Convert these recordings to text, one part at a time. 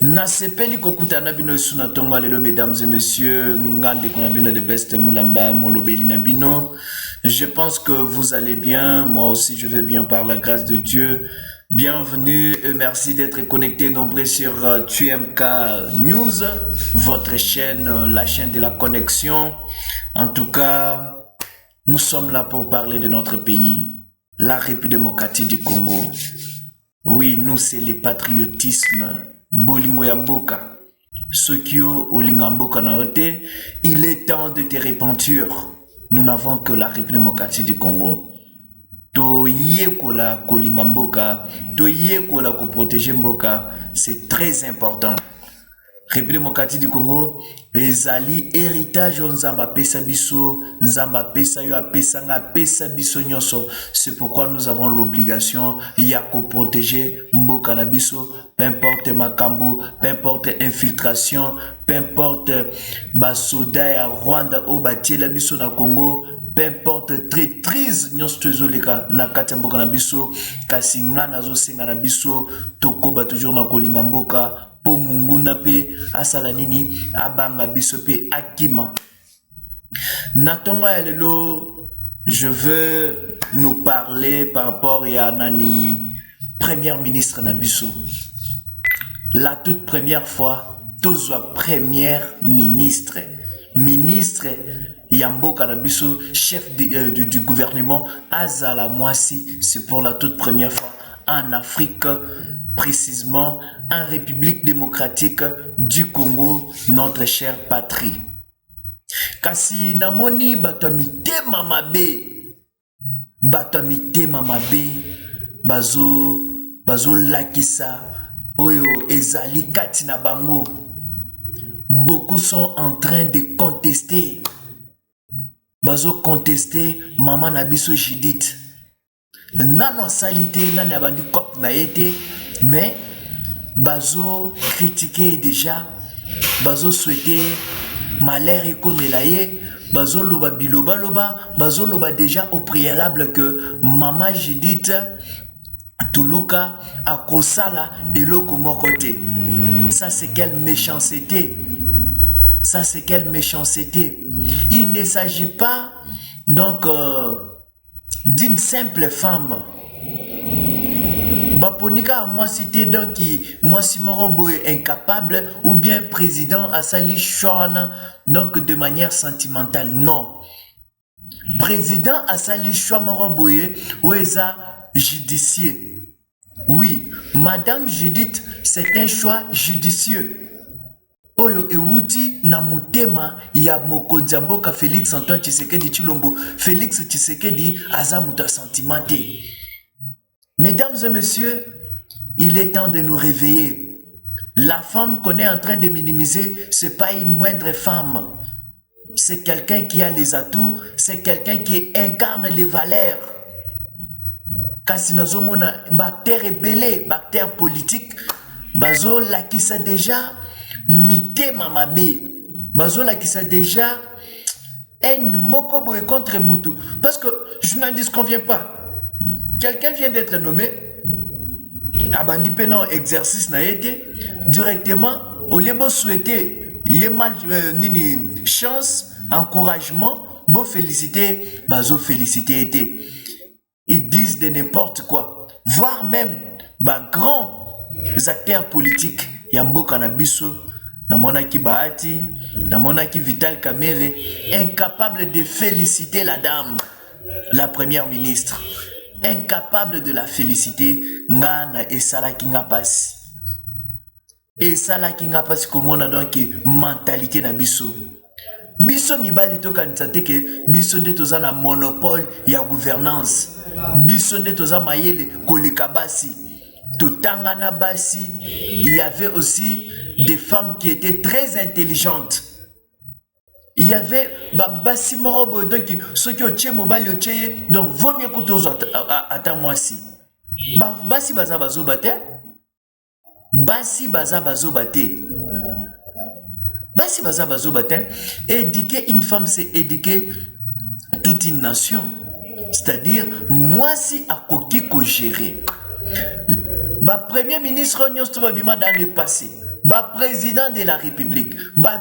Nasepeli kokuta nabino suna tonga lelo, mesdames et messieurs, ngande konabino de best mulamba molobeli nabino. Je pense que vous allez bien, moi aussi je vais bien par la grâce de Dieu. Bienvenue et merci d'être connectés nombreux sur TUMK News, votre chaîne, la chaîne de la connexion. En tout cas, nous sommes là pour parler de notre pays, la République démocratique du Congo. Oui, nous c'est le patriotisme. Bolingo Yamboka, Sokyo Olingamboka Naote, il est temps de te repentir. Nous n'avons que la République démocratique du Congo. To yekola kolingamboka, to yekola ko protéger mboka, c'est très important. République démocratique du Congo, les alliés héritage Nzamba pesa biso, Nzamba pesa yo apesa nga pesa biso nyonso. C'est pourquoi nous avons l'obligation ya ko protéger mboka na biso, peu importe makambo, peu importe infiltration, peu importe basoda ya Rwanda o batiela biso na Congo, peu importe traîtrise nyonso tozoleka na kati mboka na biso, kasi nga nazo senga na biso tokoba toujours na kolinga mboka. Po munguna pe asala nini abanga biso pe akima. Natonga ya lelo, je veux nous parler par rapport à nani première ministre na biso. La toute première fois, tozwa première ministre. Ministre Yamboka na biso, chef du gouvernement azala mwasi, c'est pour la toute première fois en Afrique, précisément en République démocratique du Congo, notre chère patrie. Kasi namoni batamite mamabe, bazo lakisa, oyo ezali kati na bango. Beaucoup sont en train de contester, bazo contester maman nabiso Judith. Nano salité, nano abandi kop na été, mais bazo critiquer déjà, bazo souhaiter malheur et comme elaye, bazo loba biloba loba, bazo loba déjà au préalable que maman Judith Tuluka a kosala et le comment côté. Ça c'est quelle méchanceté. Ça c'est quelle méchanceté. Il ne s'agit pas donc d'une simple femme. Baponika moi cité donc moi si morobo est incapable ou bien président Asali Chouana donc de manière sentimentale. Non. Président Asali Chouana moroboye ou eza judicieux. Oui, Madame Judith, c'est un choix judicieux. Oyo ewuti na mutema ya mokonzi mboka Félix Antoine Tshisekedi Tshilombo. Félix Tshisekedi aza muta sentimenté. Mesdames et messieurs, il est temps de nous réveiller. La femme qu'on est en train de minimiser, c'est pas une moindre femme. C'est quelqu'un qui a les atouts, c'est quelqu'un qui incarne les valeurs. Kasinazo mona bactère rebelle, bactère politique, bazo la qui sait déjà mité mamabe, bazo la qui sait déjà un mokobo contre Moutou. Parce que je n'en dis qu'on vient pas. Quelqu'un vient d'être nommé, abandi penon exercice n'a été directement au lieu de souhaiter y mal nini chance, encouragement, beau féliciter, bazo féliciter été. Ils disent de n'importe quoi, voire même grands acteurs politiques. Yambo Kanabiso, Namonaki Bahati, Namonaki Vital Kamerhe, incapable de féliciter la dame, la première ministre, incapable de la féliciter. Ngana et Sala Kinga Passi. Et Sala Kinga Passi, comme on a donc mentalité na biso. Biso mibali to kanisate ke biso de toza na monopole ya gouvernance. Biso de toza mayele koleka basi. Totangana basi. Il y avait aussi des femmes qui étaient très intelligentes. Il y avait basi morobo donc ceux qui ont tché mobile ont tché donc vaut mieux que tous attends moi si. Basi baza bazo bate. Basi baza bazo bate. Basi baza bazo bate. Éduquer une femme, c'est éduquer toute une nation. C'est-à-dire, moi si à koki ko gérer. Premier ministre nyonso babima dans le passé. Président de la République.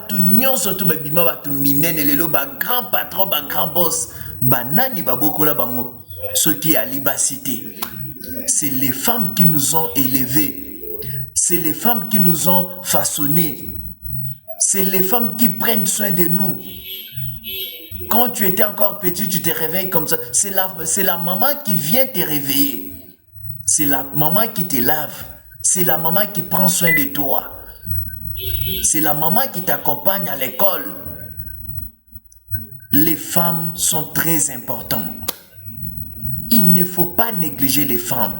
Tout nyonso to babima tout minene lelo grand patron, grand boss. Nani babokola bango. Ce qui a libacité. C'est les femmes qui nous ont élevés. C'est les femmes qui nous ont façonnés. C'est les femmes qui prennent soin de nous. Quand tu étais encore petit, tu te réveilles comme ça. C'est la maman qui vient te réveiller. C'est la maman qui te lave. C'est la maman qui prend soin de toi. C'est la maman qui t'accompagne à l'école. Les femmes sont très importantes. Il ne faut pas négliger les femmes.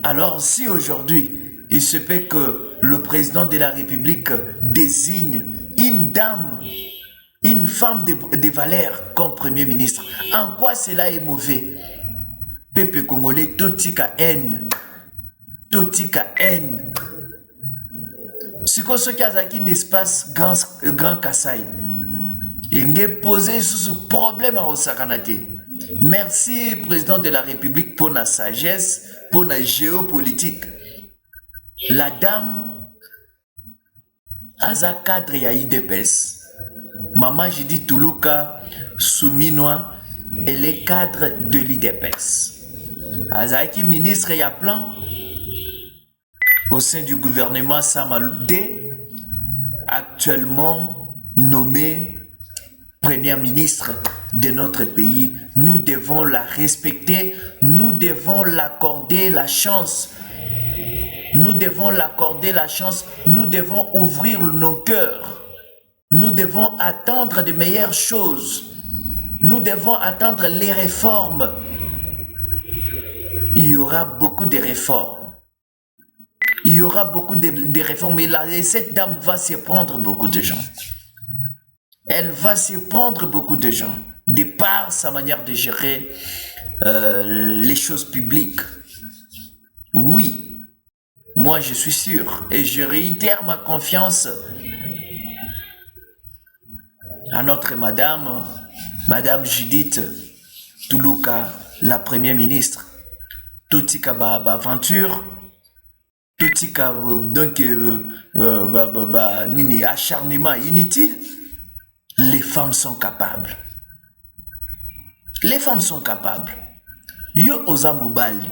Alors si aujourd'hui, il se peut que le président de la République désigne une dame, une femme de valeur comme premier ministre, en quoi cela est mauvais? Peuple congolais, totika haine. Totika haine. Si ce qui a un espace grand Kassai, il est posé sur ce problème à Osakanate. Merci, président de la République, pour la sagesse, pour la géopolitique. La dame a un cadre à IDPS. Maman, je dis Toulouka, Souminois, elle est cadre de l'IDPS. Azaki ministre et à plan au sein du gouvernement Samaloude, actuellement nommé première ministre de notre pays. Nous devons la respecter, nous devons l'accorder la chance. Nous devons l'accorder la chance, nous devons ouvrir nos cœurs. Nous devons attendre de meilleures choses. Nous devons attendre les réformes. Il y aura beaucoup de réformes. Il y aura beaucoup de réformes. Et cette dame va surprendre beaucoup de gens. Elle va surprendre beaucoup de gens. De par sa manière de gérer les choses publiques. Oui, moi je suis sûr. Et je réitère ma confiance à notre madame, Madame Judith Toulouka, la première ministre. Totika aventure, totika donc nini acharnement inutile. Les femmes sont capables. Les femmes sont capables. Yo osa mobali.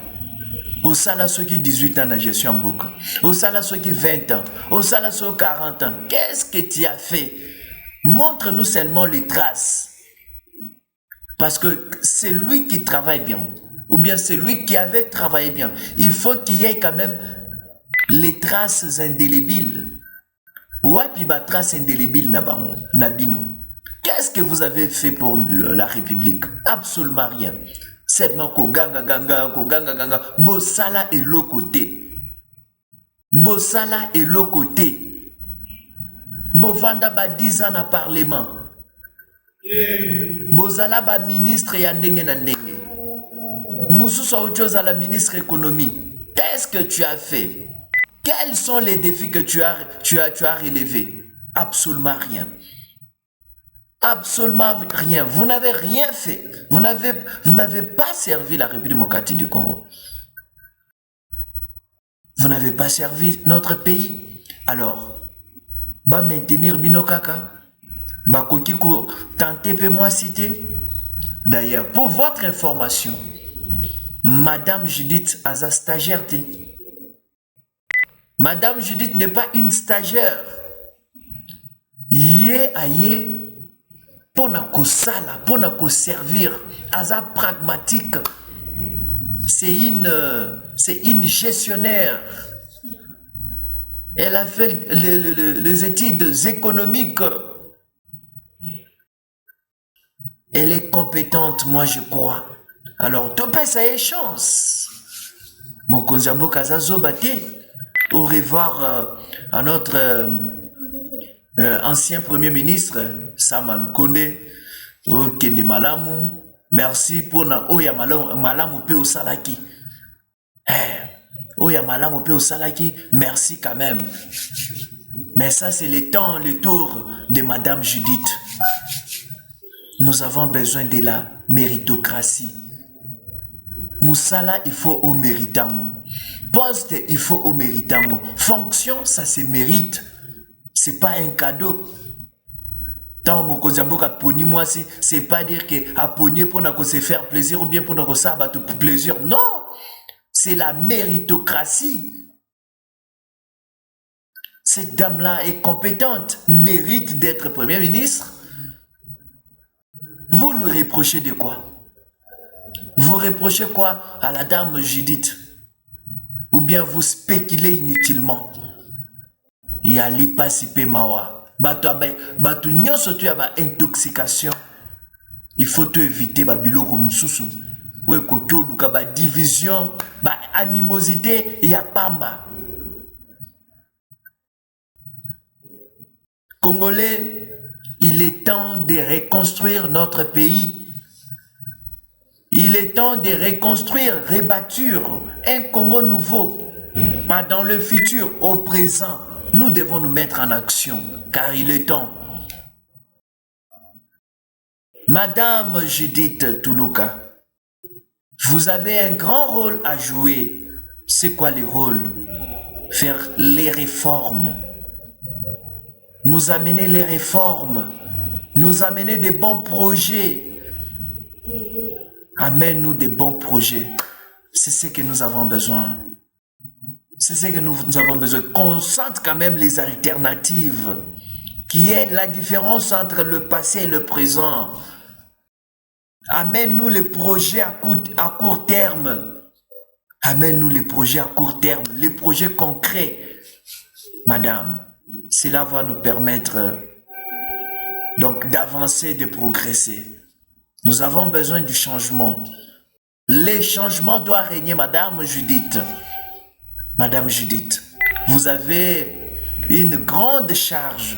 Osala soki 18 ans na gestion en boucle. Osala soki 20 ans. Osala soki 40 ans. Qu'est-ce que tu as fait? Montre-nous seulement les traces. Parce que c'est lui qui travaille bien. Ou bien c'est lui qui avait travaillé bien. Il faut qu'il y ait quand même les traces indélébiles. Wapi ba trace indélébile nabino. Qu'est-ce que vous avez fait pour la République? Absolument rien. Seulement ko ganga. Bosala est le côté. Bosala est le côté. Bovanda ba 10 ans na parlement. Bozala ba ministre ya ndenge na ndenge. Moussou autre chose à la ministre économie. Qu'est-ce que tu as fait? Quels sont les défis que tu as relevés? Absolument rien. Absolument rien. Vous n'avez rien fait. Vous n'avez pas servi la République démocratique du Congo. Vous n'avez pas servi notre pays. Alors, va maintenir Binokaka. Ba kokiko tenter peut moi citer. D'ailleurs, pour votre information, Madame Judith Aza stagiaire. Madame Judith n'est pas une stagiaire. Yé aye pour sala, pour servir. Aza pragmatique. C'est une gestionnaire. Elle a fait les études économiques. Elle est compétente, moi je crois. Alors, topé ça y chance. Mokonzambo Kazazo Bate. Au revoir à notre ancien premier ministre, Samal Konde, au Kende Malamu. Merci pour na Oya Malamu pe au Salaki. Oya Malamu pe au Salaki, merci quand même. Mais ça, c'est le tour de Madame Judith. Nous avons besoin de la méritocratie. Moussala, il faut au méritant. Poste, il faut au méritant. Fonction, ça se mérite. C'est pas un cadeau. Tant mokozamboka poni moi c'est pas dire que à poni pour se faire plaisir ou bien pour nous ça plaisir. Non, c'est la méritocratie. Cette dame-là est compétente, mérite d'être Premier ministre. Vous lui reprochez de quoi? Vous reprochez quoi à la dame Judith? Ou bien vous spéculez inutilement? Il y a l'ipasipe mawa. Batu nyonso tu ya ba intoxication. Il faut tout éviter ba biloko msusu. Ouais kokyo luka ba division, ba animosité ya pamba. Congolais, il est temps de reconstruire notre pays. Il est temps de reconstruire, rebâtir un Congo nouveau. Pas dans le futur, au présent. Nous devons nous mettre en action, car il est temps. Madame Judith Tuluka, vous avez un grand rôle à jouer. C'est quoi les rôles? Faire les réformes. Nous amener les réformes. Nous amener des bons projets. Amène-nous des bons projets. C'est ce que nous avons besoin. C'est ce que nous avons besoin. Concentre quand même les alternatives. Qui est la différence entre le passé et le présent. Amène-nous les projets à court terme. Amène-nous les projets à court terme. Les projets concrets. Madame, cela va nous permettre donc d'avancer, de progresser. Nous avons besoin du changement. Les changements doivent régner, Madame Judith. Madame Judith, vous avez une grande charge.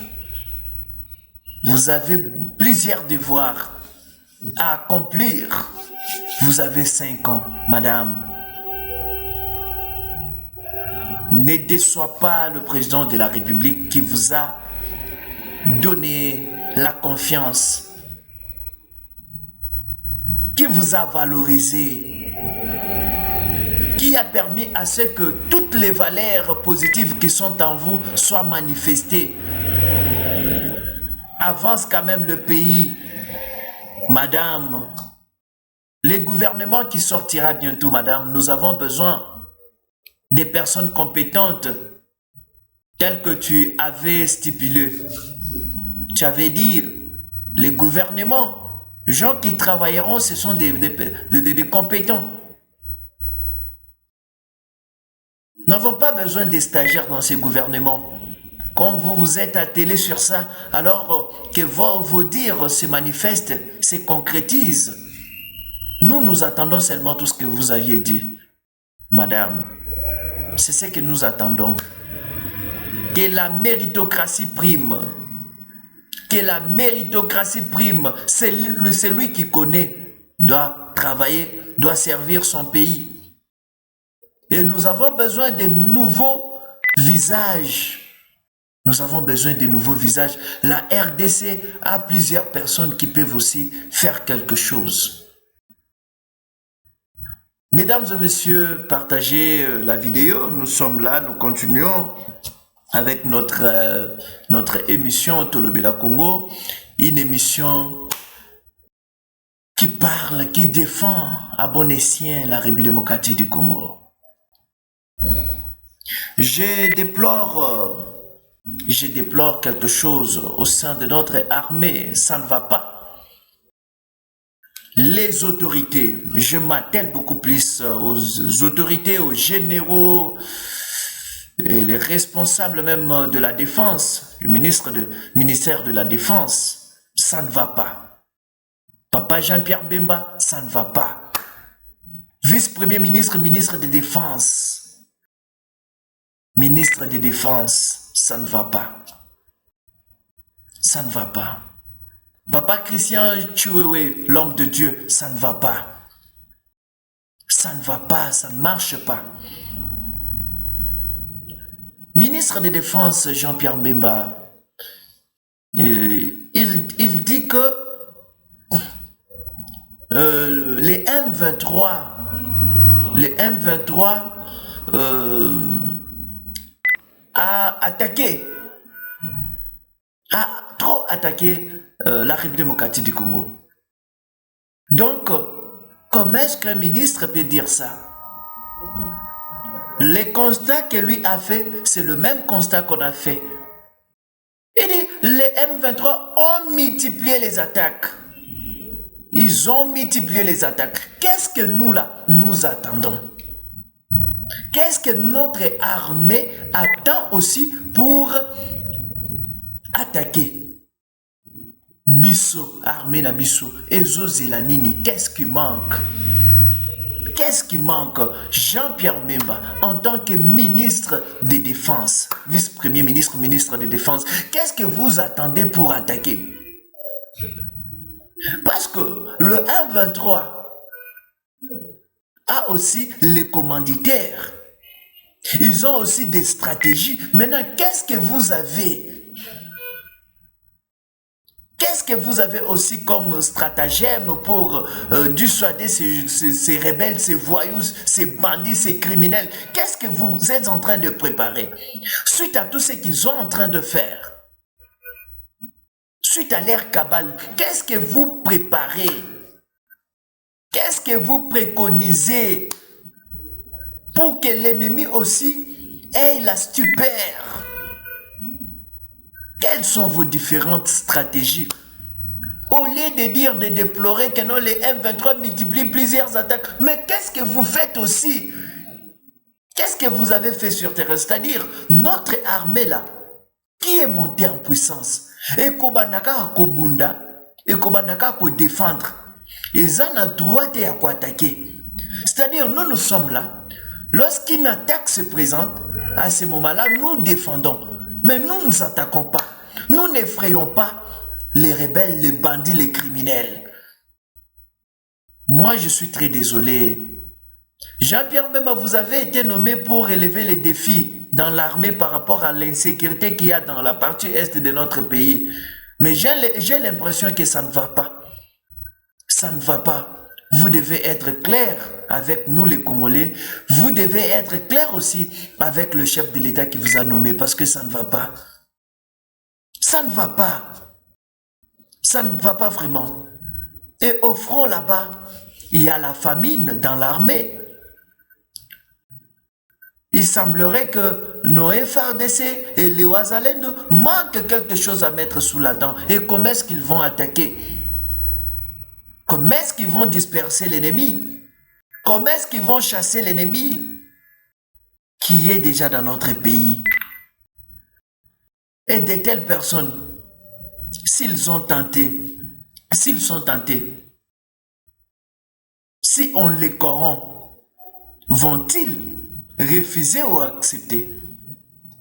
Vous avez plusieurs devoirs à accomplir. Vous avez 5 ans, Madame. Ne déçois pas le président de la République qui vous a donné la confiance, qui vous a valorisé, qui a permis à ce que toutes les valeurs positives qui sont en vous soient manifestées. Avance quand même le pays, Madame. Le gouvernement qui sortira bientôt, Madame, nous avons besoin des personnes compétentes telles que tu avais stipulé. Tu avais dit, les gouvernements, les gens qui travailleront, ce sont des compétents. Nous n'avons pas besoin des stagiaires dans ces gouvernements. Quand vous vous êtes attelé sur ça, alors que vos dires se manifestent, se concrétisent. Nous attendons seulement tout ce que vous aviez dit. Madame, c'est ce que nous attendons. Que la méritocratie prime. Que la méritocratie prime. C'est celui qui connaît, doit travailler, doit servir son pays. Et nous avons besoin de nouveaux visages. Nous avons besoin de nouveaux visages. La RDC a plusieurs personnes qui peuvent aussi faire quelque chose. Mesdames et messieurs, partagez la vidéo. Nous sommes là, nous continuons avec notre émission Tolobela Congo. Une émission qui parle, qui défend à bon escient la République démocratique du Congo. Je déplore quelque chose au sein de notre armée. Ça ne va pas. Les autorités, je m'attelle beaucoup plus aux autorités, aux généraux et les responsables même de la défense, du ministère de la défense. Ça ne va pas. Papa Jean-Pierre Bemba, ça ne va pas. Vice-premier ministre, ministre de défense. Ministre de défense, ça ne va pas. Ça ne va pas. Papa Christian Chiwewe, l'homme de Dieu, ça ne va pas. Ça ne va pas, ça ne marche pas. Ministre de Défense Jean-Pierre Bemba, il dit que les M23 a attaqué, la République démocratique du Congo. Donc, comment est-ce qu'un ministre peut dire ça? Les constats que lui a fait, c'est le même constat qu'on a fait. Il dit, les M23 ont multiplié les attaques. Ils ont multiplié les attaques. Qu'est-ce que nous, là, nous attendons? Qu'est-ce que notre armée attend aussi pour attaquer? Bisso, armée na bisso, Ezo Zelanini, qu'est-ce qui manque? Qu'est-ce qui manque? Jean-Pierre Bemba, en tant que ministre de Défense, vice-premier ministre, ministre de Défense, qu'est-ce que vous attendez pour attaquer? Parce que le 1-23 a aussi les commanditaires. Ils ont aussi des stratégies. Maintenant, qu'est-ce que vous avez? Qu'est-ce que vous avez aussi comme stratagème pour dissuader ces rebelles, ces voyous, ces bandits, ces criminels? Qu'est-ce que vous êtes en train de préparer? Suite à tout ce qu'ils sont en train de faire, suite à leur cabale, qu'est-ce que vous préparez? Qu'est-ce que vous préconisez pour que l'ennemi aussi ait la stupeur? Quelles sont vos différentes stratégies? Au lieu de dire, de déplorer que non, les M23 multiplient plusieurs attaques, mais qu'est-ce que vous faites aussi? Qu'est-ce que vous avez fait sur terrain? C'est-à-dire, notre armée là, qui est montée en puissance, et Kobandaka Kobunda, et Kobandaka ko défendre, ils ont la droite à quoi attaquer. C'est-à-dire, nous sommes là, lorsqu'une attaque se présente, à ce moment-là, nous défendons. Mais nous ne nous attaquons pas. Nous n'effrayons pas les rebelles, les bandits, les criminels. Moi, je suis très désolé. Jean-Pierre Bemba, vous avez été nommé pour relever les défis dans l'armée par rapport à l'insécurité qu'il y a dans la partie est de notre pays. Mais j'ai l'impression que ça ne va pas. Ça ne va pas. Vous devez être clair avec nous les Congolais. Vous devez être clair aussi avec le chef de l'État qui vous a nommé parce que ça ne va pas. Ça ne va pas. Ça ne va pas vraiment. Et au front là-bas, il y a la famine dans l'armée. Il semblerait que nos FARDC et les Ouazalendo manquent quelque chose à mettre sous la dent. Et comment est-ce qu'ils vont attaquer? Comment est-ce qu'ils vont disperser l'ennemi? Comment est-ce qu'ils vont chasser l'ennemi qui est déjà dans notre pays? Et de telles personnes, s'ils sont tentés, si on les corrompt, vont-ils refuser ou accepter?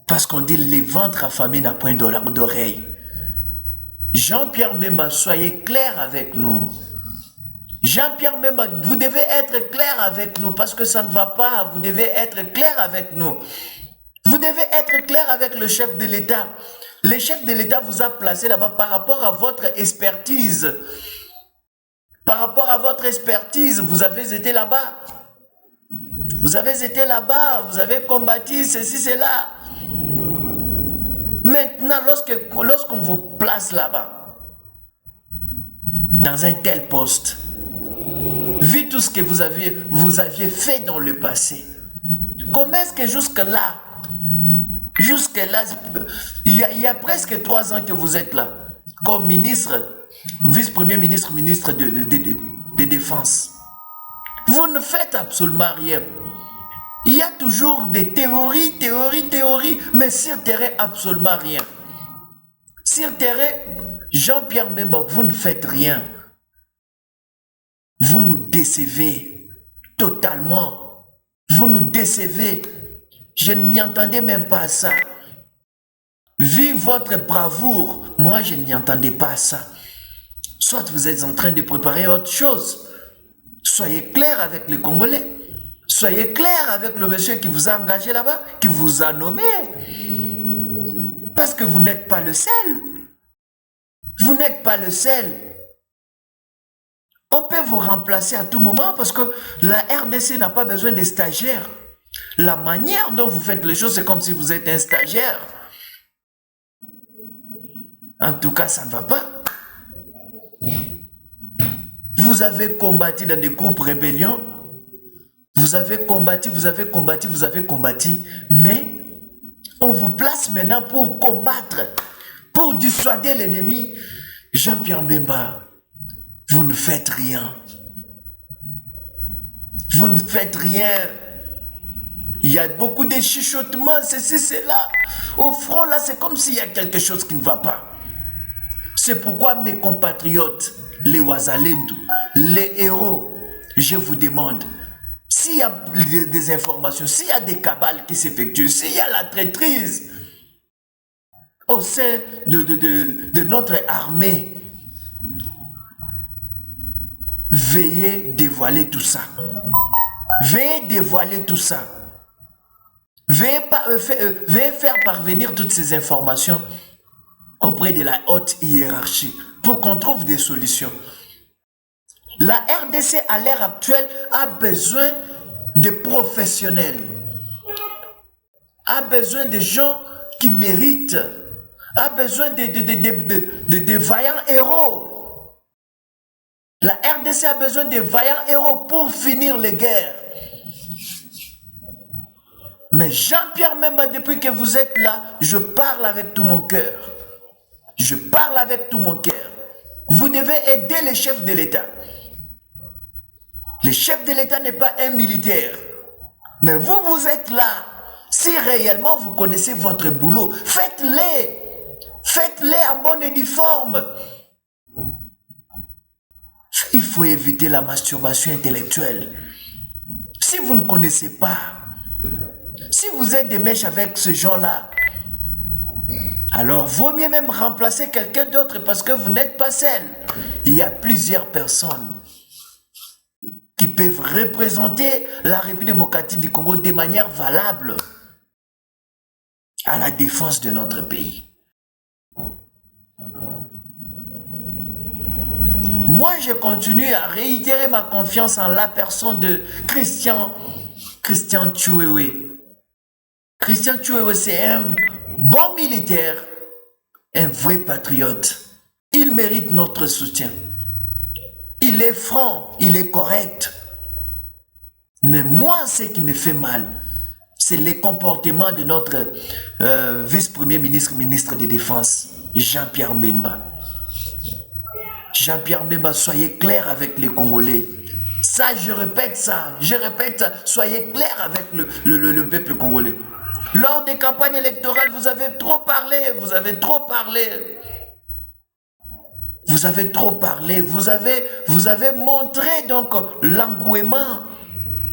Parce qu'on dit les ventres affamés n'a point d'oreille. Jean-Pierre Bemba, soyez clair avec nous. Jean-Pierre Bemba, vous devez être clair avec nous parce que ça ne va pas. Vous devez être clair avec nous. Vous devez être clair avec le chef de l'État. Le chef de l'État vous a placé là-bas par rapport à votre expertise. Par rapport à votre expertise, vous avez été là-bas. Vous avez été là-bas, vous avez combattu ceci, cela. Maintenant, lorsqu'on vous place là-bas, dans un tel poste, vu tout ce que vous aviez fait dans le passé, comment est-ce que jusque-là, il y a presque 3 ans que vous êtes là, comme ministre, vice-premier ministre, ministre de Défense. Vous ne faites absolument rien. Il y a toujours des théories, mais sur terrain, absolument rien. Sur terrain, Jean-Pierre Bemba, vous ne faites rien. Vous nous décevez totalement. Vous nous décevez. Je ne m'y entendais même pas à ça. Vu votre bravoure, moi je ne m'y entendais pas à ça. Soit vous êtes en train de préparer autre chose. Soyez clair avec les Congolais. Soyez clair avec le monsieur qui vous a engagé là-bas, qui vous a nommé. Parce que vous n'êtes pas le seul. Vous n'êtes pas le seul. On peut vous remplacer à tout moment parce que la RDC n'a pas besoin de stagiaires. La manière dont vous faites les choses, c'est comme si vous êtes un stagiaire. En tout cas, ça ne va pas. Vous avez combattu dans des groupes rébellions. Vous avez combattu, mais on vous place maintenant pour combattre, pour dissuader l'ennemi. Jean-Pierre Mbemba, vous ne faites rien. Vous ne faites rien. Il y a beaucoup de chuchotements, ceci, cela. Au front, là, c'est comme s'il y a quelque chose qui ne va pas. C'est pourquoi mes compatriotes, les Ouazalendou, les héros, je vous demande, s'il y a des informations, s'il y a des cabales qui s'effectuent, s'il y a la traîtrise au sein de notre armée, veuillez dévoiler tout ça. Veuillez dévoiler tout ça. Veuillez faire parvenir toutes ces informations auprès de la haute hiérarchie pour qu'on trouve des solutions. La RDC à l'heure actuelle a besoin de professionnels, a besoin de gens qui méritent, a besoin de vaillants héros. La RDC a besoin de vaillants héros pour finir les guerres. Mais Jean-Pierre Mbemba, depuis que vous êtes là, je parle avec tout mon cœur. Je parle avec tout mon cœur. Vous devez aider les chefs de l'État. Le chef de l'État n'est pas un militaire. Mais vous, vous êtes là. Si réellement vous connaissez votre boulot, faites-les. Faites-les en bonne et due forme. Il faut éviter la masturbation intellectuelle. Si vous ne connaissez pas, si vous êtes des mèches avec ce genre-là, alors vaut mieux même remplacer quelqu'un d'autre parce que vous n'êtes pas seul. Il y a plusieurs personnes qui peuvent représenter la République démocratique du Congo de manière valable à la défense de notre pays. Moi, je continue à réitérer ma confiance en la personne de Christian Chiwewe. Christian Chiwewe, c'est un bon militaire, un vrai patriote. Il mérite notre soutien. Il est franc, il est correct. Mais moi, ce qui me fait mal, c'est les comportements de notre vice-premier ministre, ministre de Défense, Jean-Pierre Mbemba. Jean-Pierre Mbemba, soyez clair avec les Congolais. Ça, je répète ça, soyez clair avec le peuple congolais. Lors des campagnes électorales, vous avez trop parlé, vous avez trop montré donc l'engouement,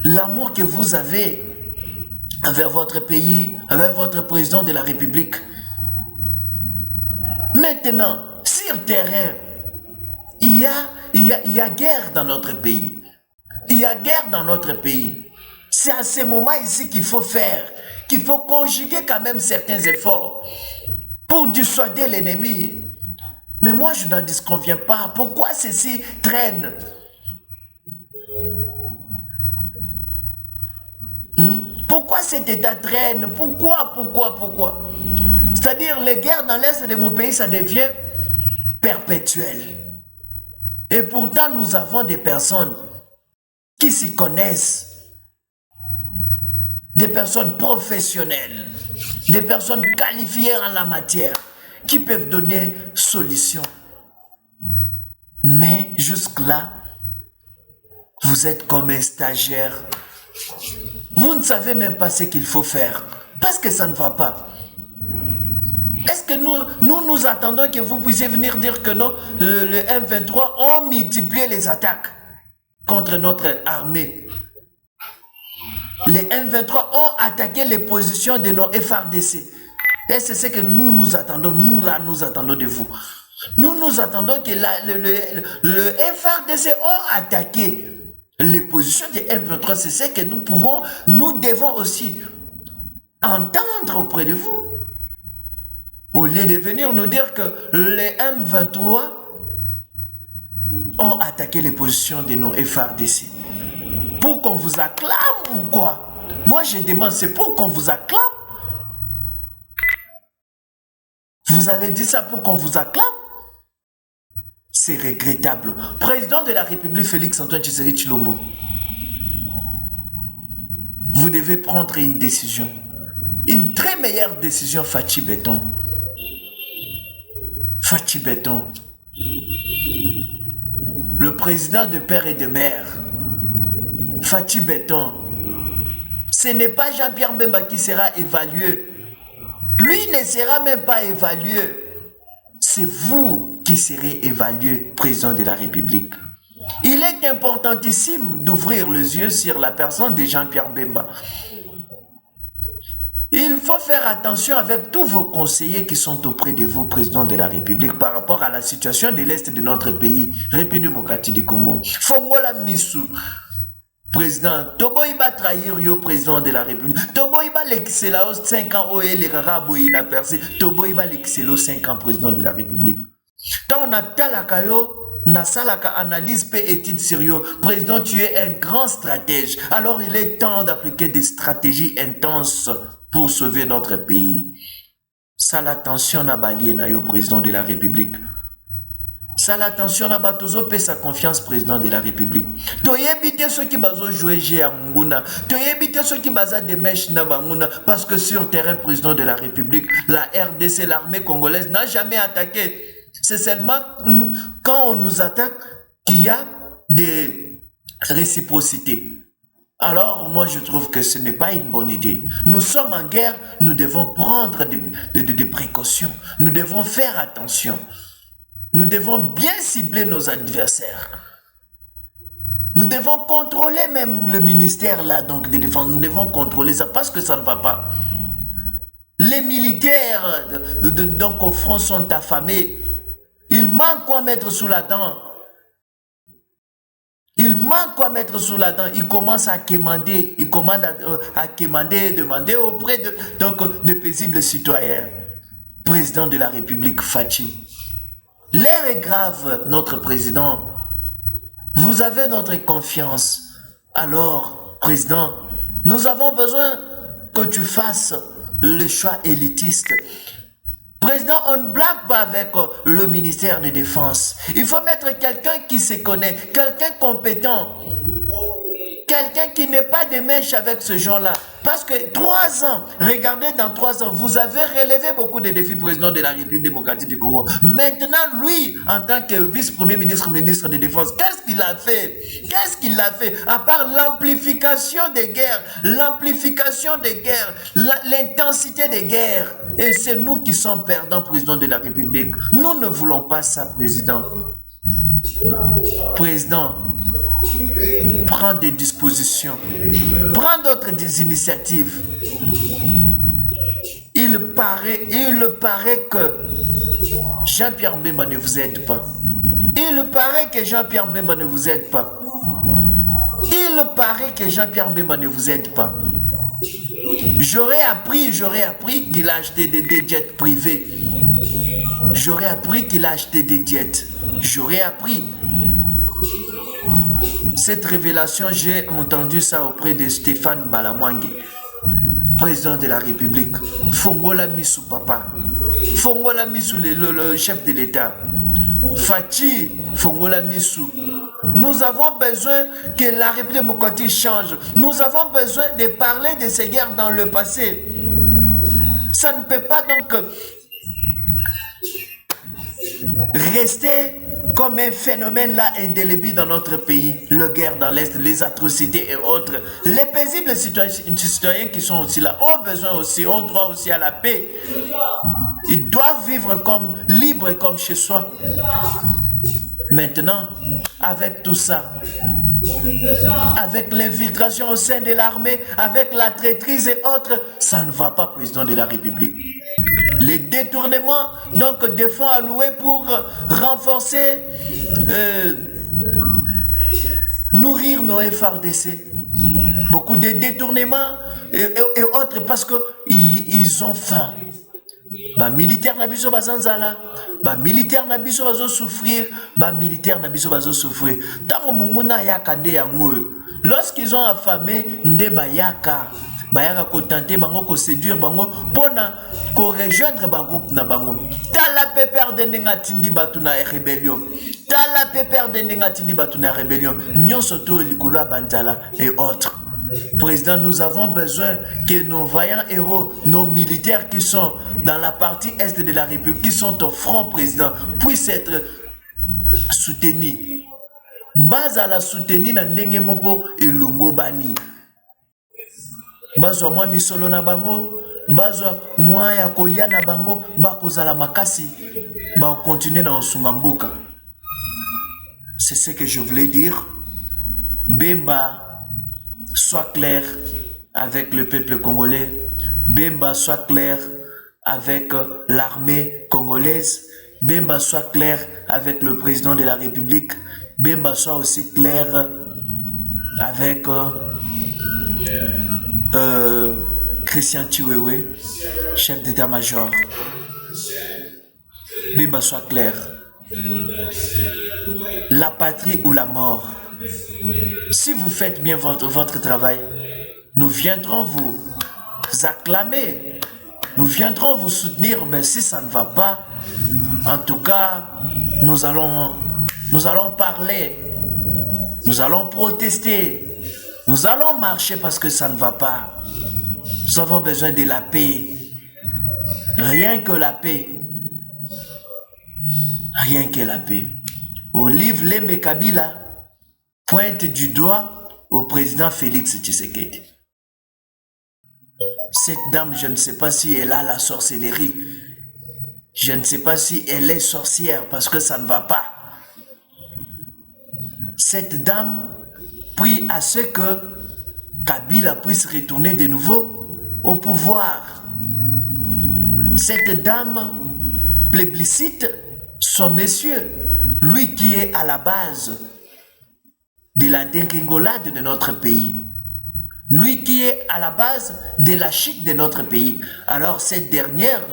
l'amour que vous avez envers votre pays, envers votre président de la République. Maintenant, sur terrain, il y a guerre dans notre pays. Il y a guerre dans notre pays. C'est à ce moment ici qu'il faut faire, qu'il faut conjuguer quand même certains efforts pour dissuader l'ennemi. Mais moi, je n'en disconviens pas. Pourquoi ceci traîne? Pourquoi cet état traîne? Pourquoi? C'est-à-dire, les guerres dans l'est de mon pays, ça devient perpétuel. Et pourtant, nous avons des personnes qui s'y connaissent, des personnes professionnelles, des personnes qualifiées en la matière, qui peuvent donner solution. Mais jusque-là, vous êtes comme un stagiaire. Vous ne savez même pas ce qu'il faut faire, parce que ça ne va pas. Est-ce que nous attendons que vous puissiez venir dire que non, le M23 ont multiplié les attaques contre notre armée? Les M23 ont attaqué les positions de nos FARDC. Et c'est ce que nous attendons, nous attendons de vous. Nous attendons que le FARDC ont attaqué les positions des M23. C'est ce que nous devons aussi entendre auprès de vous. Au lieu de venir nous dire que les M23 ont attaqué les positions de nos FARDC. Pour qu'on vous acclame ou quoi? Moi, je demande, c'est pour qu'on vous acclame. Vous avez dit ça pour qu'on vous acclame? C'est regrettable. Président de la République, Félix-Antoine Tshisekedi Tshilombo, vous devez prendre une décision. Une très meilleure décision, Fachi Béton. Fachi Béton. Le président de père et de mère. Fachi Béton. Ce n'est pas Jean-Pierre Bemba qui sera évalué. Lui ne sera même pas évalué. C'est vous qui serez évalué, président de la République. Il est importantissime d'ouvrir les yeux sur la personne de Jean-Pierre Bemba. Il faut faire attention avec tous vos conseillers qui sont auprès de vous, président de la République, par rapport à la situation de l'Est de notre pays, République démocratique du Congo. Fongola Missou, président, Toboïba trahir yo, président de la République. Toboïba l'excellence 5 ans, oé, les raboui na percé. Toboïba l'excellence 5 ans, président de la République. Quand on a talakayo, Nasalaka analyse pe étude sérieux. Président, tu es un grand stratège. Alors il est temps d'appliquer des stratégies intenses pour sauver notre pays. Ça l'attention à balier na yo, président de la République. Ça l'attention à Batozo paie sa confiance, président de la République. Tu éviter ceux qui bazo jouer à Munguna. Tu éviter ceux qui baza des mèches na Banguna. Parce que sur terrain, président de la République, la RDC, l'armée congolaise, n'a jamais attaqué. C'est seulement quand on nous attaque qu'il y a des réciprocités. Alors, moi, je trouve que ce n'est pas une bonne idée. Nous sommes en guerre, nous devons prendre des précautions. Nous devons faire attention. Nous devons bien cibler nos adversaires. Nous devons contrôler même le ministère là, donc de défense. Nous devons contrôler ça parce que ça ne va pas. Les militaires donc au front sont affamés. Il manque quoi mettre sous la dent. Il manque quoi mettre sous la dent. Il commence à quémander. Il commande à quémander, demander auprès de paisibles citoyens. Président de la République, Fachi. L'heure est grave, notre président. Vous avez notre confiance. Alors, président, nous avons besoin que tu fasses le choix élitiste. Président, on ne blague pas avec le ministère de Défense. Il faut mettre quelqu'un qui se connaît, quelqu'un compétent, quelqu'un qui n'est pas de mèche avec ce genre-là. Parce que 3 ans, regardez, dans 3 ans, vous avez relevé beaucoup de défis, président de la République démocratique du Congo. Maintenant, lui, en tant que vice-premier ministre, ministre de Défense, qu'est-ce qu'il a fait? Qu'est-ce qu'il a fait? À part l'amplification des guerres, l'intensité des guerres. Et c'est nous qui sommes perdants, président de la République. Nous ne voulons pas ça, président. Président, prends des dispositions, prends d'autres initiatives. Il paraît que Jean-Pierre Bemba ne vous aide pas. Il paraît que Jean-Pierre Bemba ne vous aide pas. Il paraît que Jean-Pierre Bemba ne vous aide pas. J'aurais appris qu'il a acheté des jets privés. J'aurais appris qu'il a acheté des jets. J'aurais appris. Cette révélation, j'ai entendu ça auprès de Stéphane Balamwangue, président de la République. Fongola Missou, papa. Fongola Missou, le chef de l'État. Fachi, Fongola Missou. Nous avons besoin que la République démocratique change. Nous avons besoin de parler de ces guerres dans le passé. Ça ne peut pas donc rester comme un phénomène là indélébile dans notre pays. La guerre dans l'Est, les atrocités et autres. Les paisibles citoyens qui sont aussi là ont besoin aussi, ont droit aussi à la paix. Ils doivent vivre comme libres comme chez soi. Maintenant, avec tout ça, avec l'infiltration au sein de l'armée, avec la traîtrise et autres, ça ne va pas, président de la République. Les détournements donc de fonds alloués pour renforcer, nourrir nos FRDC. Beaucoup de détournements et autres parce qu'ils ont faim. Ba militaire na biso bazanzala, ba militaire na biso souffrir, ba militaire na biso souffrir. Tango munguna ya kande yango, Lorsqu'ils ont affamé, nde bayaka ko tenter bango ko séduire bango pona ko rejoindre ba groupe na bango. Tala pépère de nengatindi batuna rébellion. Tala pépère de nengatindi batuna rébellion. Nyon soto likolo banzala et autres. Président, nous avons besoin que nos vaillants héros, nos militaires qui sont dans la partie est de la République, qui sont au front, président, puissent être soutenus. Base à la soutenir na ndenge moko et longo bani. Bazwa mwa misolo na bango, bazwa mwa ya kolia na bango, bakozala makasi, ba continuer na osunga mboka. C'est ce que je voulais dire. Bemba, sois clair avec le peuple congolais. Bemba, sois clair avec l'armée congolaise. Bemba, sois clair avec le président de la République. Bemba, sois aussi clair avec Christian Chiwewe, chef d'état-major. Bemba, sois clair. La patrie ou la mort. Si vous faites bien votre travail, nous viendrons vous acclamer, nous viendrons vous soutenir, mais si ça ne va pas, en tout cas, nous allons parler, nous allons protester, nous allons marcher parce que ça ne va pas. Nous avons besoin de la paix, rien que la paix, rien que la paix. Olive Lembe Kabila pointe du doigt au président Félix Tshisekedi. Cette dame, je ne sais pas si elle a la sorcellerie. Je ne sais pas si elle est sorcière parce que ça ne va pas. Cette dame prie à ce que Kabila puisse retourner de nouveau au pouvoir. Cette dame plébiscite son monsieur, lui qui est à la base de la dégringolade de notre pays. Lui qui est à la base de la chute de notre pays. Alors cette dernière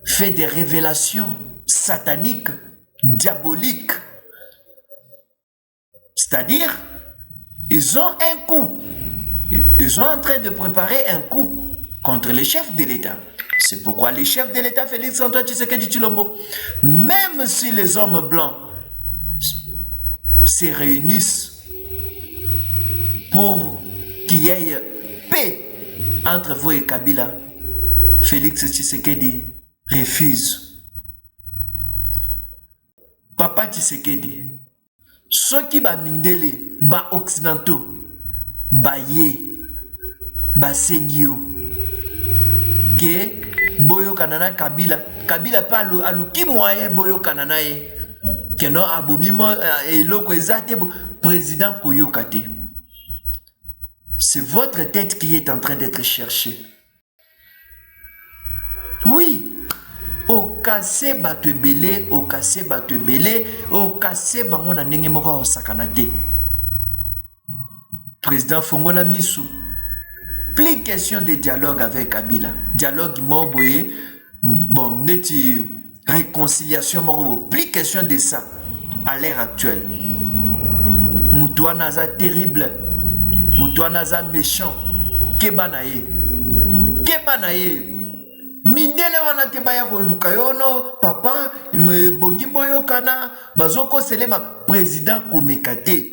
fait des révélations sataniques, diaboliques. C'est-à-dire, ils sont en train de préparer un coup contre les chefs de l'État. C'est pourquoi les chefs de l'État, Félix Antoine Tshisekedi Tshilombo, même si les hommes blancs se réunissent pour qu'il y ait paix entre vous et Kabila, Félix Tshisekedi refuse. Papa Tshisekedi, ceux qui ba mindele, ba occidentaux, ba ye, ba sengio, que boyo kanana Kabila, Kabila pas aluki moyen boyo kanana ye. Que non abomimo et loko ezate président Koyokate. C'est votre tête qui est en train d'être cherchée. Oui, au cassé battu belé, au cassé battu belé, au cassé bango na ndenge moko o sakanate. Président Fongola Missou. Plus question de dialogue avec Kabila. Dialogue moboye, bon, neti réconciliation moro. Plus question de ça à l'ère actuelle. Moutouana za terrible. Moutouana za méchant. Kebanaye. Kebanaye. Mindele wana te baya ko lukayono papa me bongi boyo kana bazoko selema président komekate.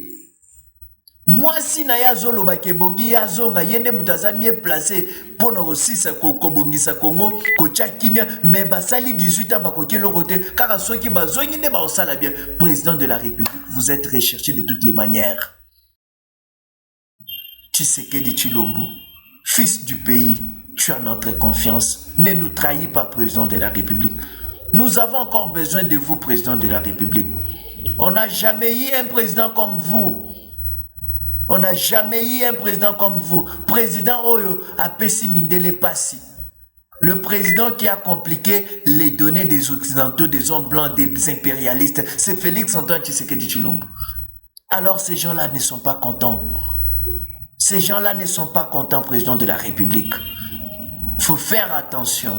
Moi si na ya zolo ba ke bongi ya zonga yende mutazamie placé pona aussi sa ko bongisa Congo ko tchakimia mais basali 18 ans ba ko kelo côté kaka soki bazongi ne ba osala bien. Président de la République, vous êtes recherché de toutes les manières. Tshisekedi Tshilombo, fils du pays, tu as notre confiance. Ne nous trahis pas, président de la République. Nous avons encore besoin de vous, président de la République. On n'a jamais eu un président comme vous. On n'a jamais eu un président comme vous. Président Oyo Apesi Mindele Passi. Le président qui a compliqué les données des Occidentaux, des hommes blancs, des impérialistes, c'est Félix Antoine Tshisekedi Tshilombo. Alors ces gens-là ne sont pas contents. Ces gens-là ne sont pas contents, président de la République. Il faut faire attention.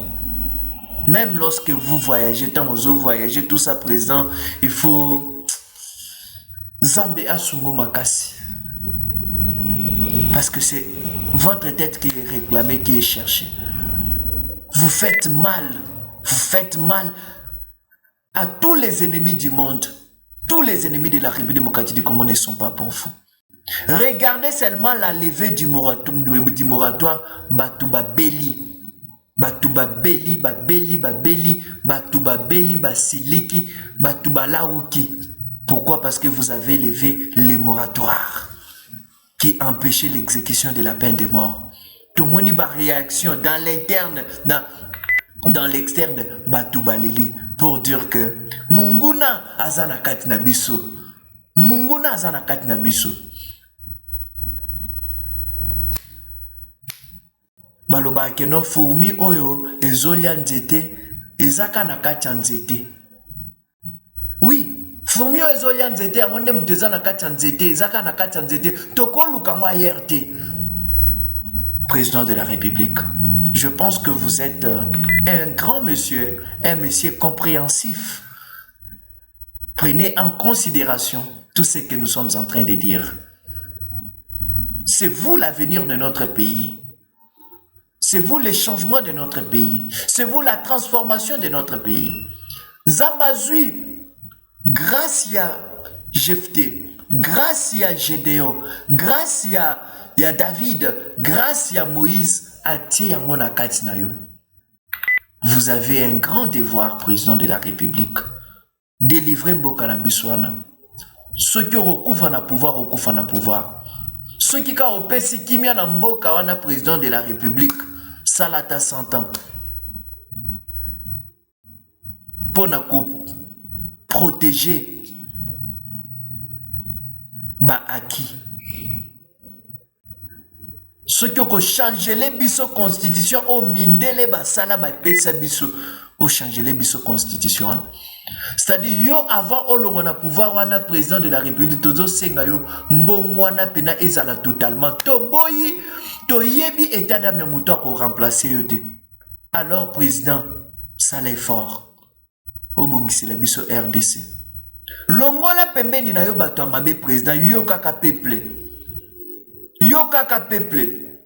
Même lorsque vous voyagez, tant vous voyagez, tout ça, président, il faut... Zambe Asungo Makasi. Parce que c'est votre tête qui est réclamée, qui est cherchée. Vous faites mal à tous les ennemis du monde. Tous les ennemis de la République démocratique du Congo ne sont pas pour vous. Regardez seulement la levée du moratoire Batouba Beli. Batouba Beli, Batouba Beli, Basiliki, Batouba Laouki. Pourquoi? Parce que vous avez levé les moratoires qui empêchaient l'exécution de la peine de mort. Tout le monde y a réaction dans l'interne, dans l'externe, Batouba Leli, pour dire que Munguna azana katina biso. Munguna azana katina biso. Baloba keno fourmi oyo ezolia nzete ezaka na kati ya nzete. Oui, fourmi oyo ezolia nzete amonde mutu eza na kati ya nzete ezaka na kati ya nzete tokoluka mwa yerte. Président de la République, je pense que vous êtes un grand monsieur, un monsieur compréhensif. Prenez en considération tout ce que nous sommes en train de dire. C'est vous l'avenir de notre pays. C'est vous le changement de notre pays. C'est vous la transformation de notre pays. Zambazui, grâce à Jephthé, grâce à Gédéon, grâce à David, grâce à Moïse, vous avez un grand devoir, président de la République. Délivrer Mboka na Biswana. Ceux qui ont pouvoir. Ceux qui ont opesi kimia na Mboka wana président de la République. Salata 100 ans. Pour protéger ba acquis. Ceux qui ont changé les biso constitution au mindele ba sala ba pesa biso au changer les biso constitution. C'est-à-dire yo avant olongona pouvoir wana président de la République tozo senga yo mbongwana pena ezala totalement to boyi to yebi état d'âme muto ko remplacer yote. Alors président ça l'effort au bongisi la biso RDC. Longola pembeni na yo bato mabe président yo kaka peuple. Yo kaka peuple.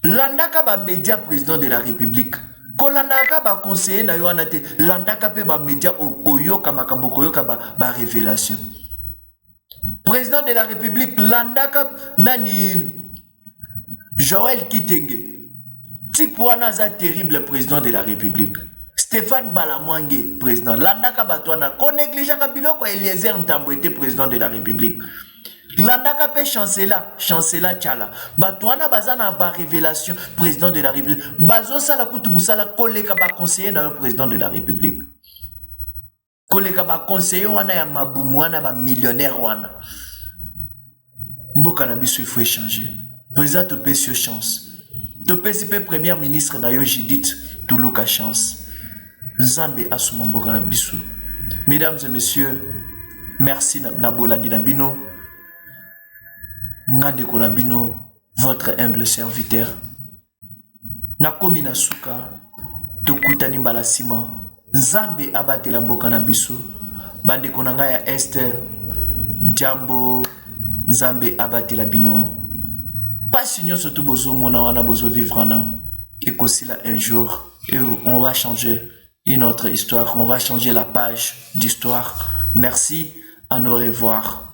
Landaka ba média président de la République. Kolandaka ba conseiller na yo anate. Landaka pe ba média okoyoka makambo koyoka ba révélation. Président de la République landaka nani Joël Kitenge. Tipouana za terrible président de la République. Stéphane Balamwange président. Landaka batouana ko négligera biloko Eliezer Ntambo était président de la République. Landaka pe chancela tchala. Batouana bazana ba révélation président de la République. Bazo sala kutu musala koleka ba conseiller na président de la République. Koleka ba conseiller wana ya mabumu wana ba millionnaire wana. Mboka na biso il faut échanger. Président topé sur chance. Topé si pe premier ministre na yo Judith Tuluka chance. Nzambe asuma mboka na biso. Mesdames et messieurs, merci na bolandi na bino. Ngande Konabino, votre humble serviteur. Nakomi na suka, tokutani mbala sima. Nzambe abate la mboka na biso. Bande konanga ya Esther, Jambo, Nzambe abate la bino. Pas signon surtout bozo mona wana bozo vivre na. Et qu'aussi là un jour, et on va changer une autre histoire. On va changer la page d'histoire. Merci, à nous revoir.